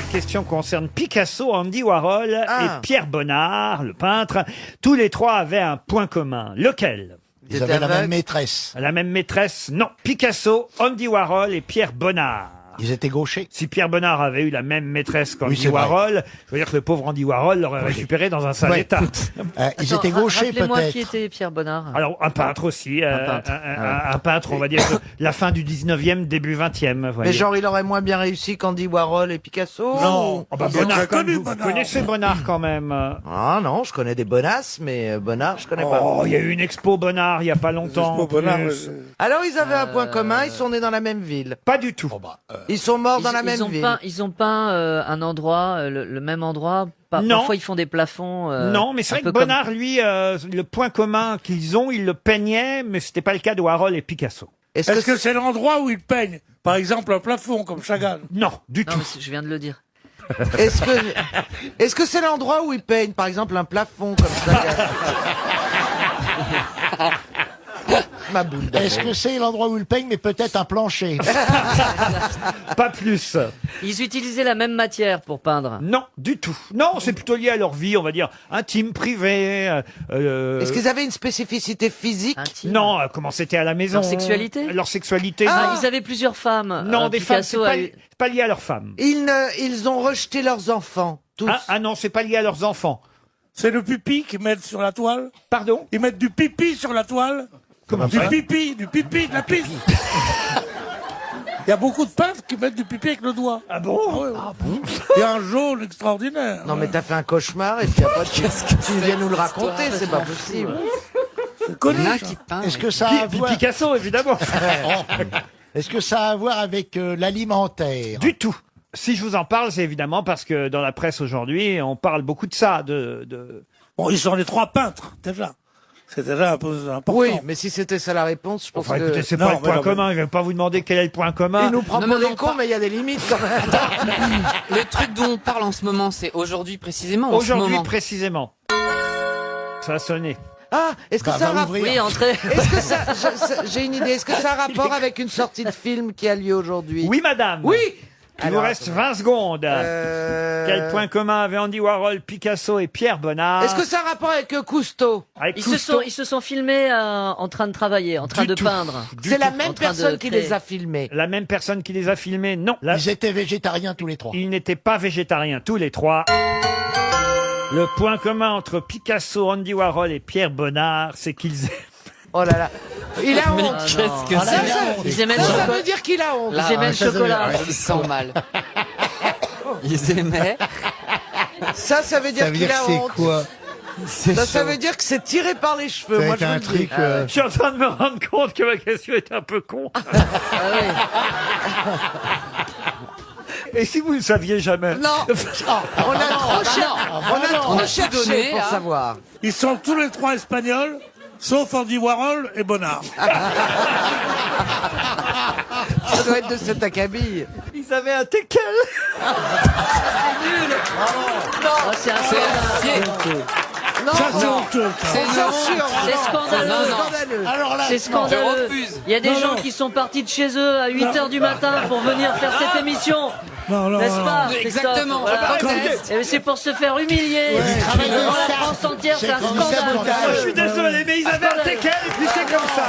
première question concerne Picasso, Andy Warhol et Pierre Bonnard, le peintre. Tous les trois avaient un point commun. Lequel? Ils avaient la même maîtresse. La même maîtresse? Non. Picasso, Andy Warhol et Pierre Bonnard. Ils étaient gauchers. Si Pierre Bonnard avait eu la même maîtresse qu'Andy Oui, c'est vrai. Warhol, je veux dire que le pauvre Andy Warhol l'aurait récupéré dans un sale Ouais. état. Ils étaient gauchers Rappelez-moi qui peut-être. était Pierre Bonnard. Alors, un peintre aussi. Un peintre, on va dire, de la fin du 19e, début 20e. Mais voyez. genre, il aurait moins bien réussi qu'Andy Warhol et Picasso? Non. Oh, bah, Bonnard, très quand même, connu, vous Bonnard. connaissez Bonnard quand même. Ah non, je connais des bonasses, mais Bonnard, je connais pas. Oh, il y a eu une expo Bonnard il y a pas longtemps. Expo Bonnard, plus. Alors, ils avaient un point commun, ils sont nés dans la même ville. Pas du tout. Ils sont morts dans la Ils même ont ville. peint, ils ont peint un endroit, le même endroit. Non. Parfois, ils font des plafonds. Non, mais c'est un vrai que peu comme- Bonnard, lui, le point commun qu'ils ont, il le peignait, mais c'était pas le cas de Warhol et Picasso. Est-ce que c'est l'endroit où il peigne? Par exemple, un plafond, comme Chagall. Non, du Non, tout. mais je viens de le dire. Est-ce que c'est l'endroit où ils peignent, par exemple, un plafond comme ça? Ma boule d'amour. Est-ce que c'est l'endroit où ils peignent, mais peut-être un plancher? Pas plus. Ils utilisaient la même matière pour peindre. Non, du tout. Non, c'est plutôt lié à leur vie, on va dire, intime, privée. Est-ce qu'ils avaient une spécificité physique? Intime. Non, comment c'était à la maison. Leur sexualité Leur sexualité. Ah, non. ils avaient plusieurs femmes. Non, des femmes, c'est Picasso pas, a eu- c'est pas lié à leurs femmes. Ils ont rejeté leurs enfants, tous. Ah non, c'est pas lié à leurs enfants. C'est le pipi qu'ils mettent sur la toile? Pardon? Ils mettent du pipi sur la toile? Comment Du ça? pipi, de la pisse. Il y a beaucoup de peintres qui mettent du pipi avec le doigt. Ah bon? Il y a un jaune extraordinaire. Non, mais t'as fait un cauchemar et puis après tu viens nous le raconter, c'est pas possible. C'est connu, ça. Est-ce que ça a à voir... Picasso, évidemment. Est-ce que ça a à voir avec l'alimentaire? Du tout. Si je vous en parle, c'est évidemment parce que dans la presse aujourd'hui, on parle beaucoup de ça, Bon, ils sont les trois peintres, déjà. C'est déjà un peu important. Oui, mais si c'était ça la réponse, je pense Enfin, écoutez, que... c'est Non, pas le mais point non, mais- commun. Je vais pas vous demander quel est le point commun. Il nous prend Non, pour mais des non, cons, pas- mais il y a des limites quand même. Le truc dont on parle en ce moment, c'est aujourd'hui précisément. En ce Aujourd'hui moment. précisément. Ça a sonné. Ah, est-ce que Bah, ça a va rapport... ouvrir. Oui, entrez. Est-ce que ça... J'ai une idée. Est-ce que ça a rapport avec une sortie de film qui a lieu aujourd'hui? Oui, madame. Oui. Il vous reste 20 secondes. Quel point commun avaient Andy Warhol, Picasso et Pierre Bonnard? Est-ce que ça a rapport avec Cousteau? Avec Ils Cousteau se sont filmés en train de travailler, en train Du de tout. peindre. C'est la En même train de personne qui créer. les a filmés. La même personne qui les a filmés? Non. Ils étaient végétariens tous les trois. Ils n'étaient pas végétariens, tous les trois. Le point commun entre Picasso, Andy Warhol et Pierre Bonnard, c'est qu'ils... Oh là là. Il a honte. Qu'est-ce que Ah, là, c'est il a honte. Ils aimaient le Ça chocolat. veut dire qu'il a honte. Là, Ils aimaient le ça, ça veut chocolat. dire- Ils se sentent mal. Ils aimaient. Ça veut dire qu'il a honte. quoi? Ça veut dire que c'est tiré par les cheveux. Moi, je vous le dis. Je suis en train de me rendre compte que ma question est un peu con. Ah oui. Et si vous ne le saviez jamais? Non, on a trop, On a tout cherché donné, pour là. savoir. Ils sont tous les trois espagnols, sauf Andy Warhol et Bonnard. Ça doit être de cet acabit. Ils avaient un teckel. Oh, c'est un scandale. Non, Ça, c'est honteux. ça. c'est censure. C'est scandaleux. C'est Non. scandaleux. Alors là, C'est scandaleux. Je refuse. Il y a des Non, gens non. qui sont partis de chez eux à 8h du matin pour venir faire cette émission. Non, non, N'est-ce non. pas? Exactement. Christophe Je proteste. Et c'est pour se faire humilier. travaillent Devant dans la le France entière, c'est un c'est comme ça, scandale. mon gars. Je suis désolé, mais ils avaient un teckel et puis c'est comme ça.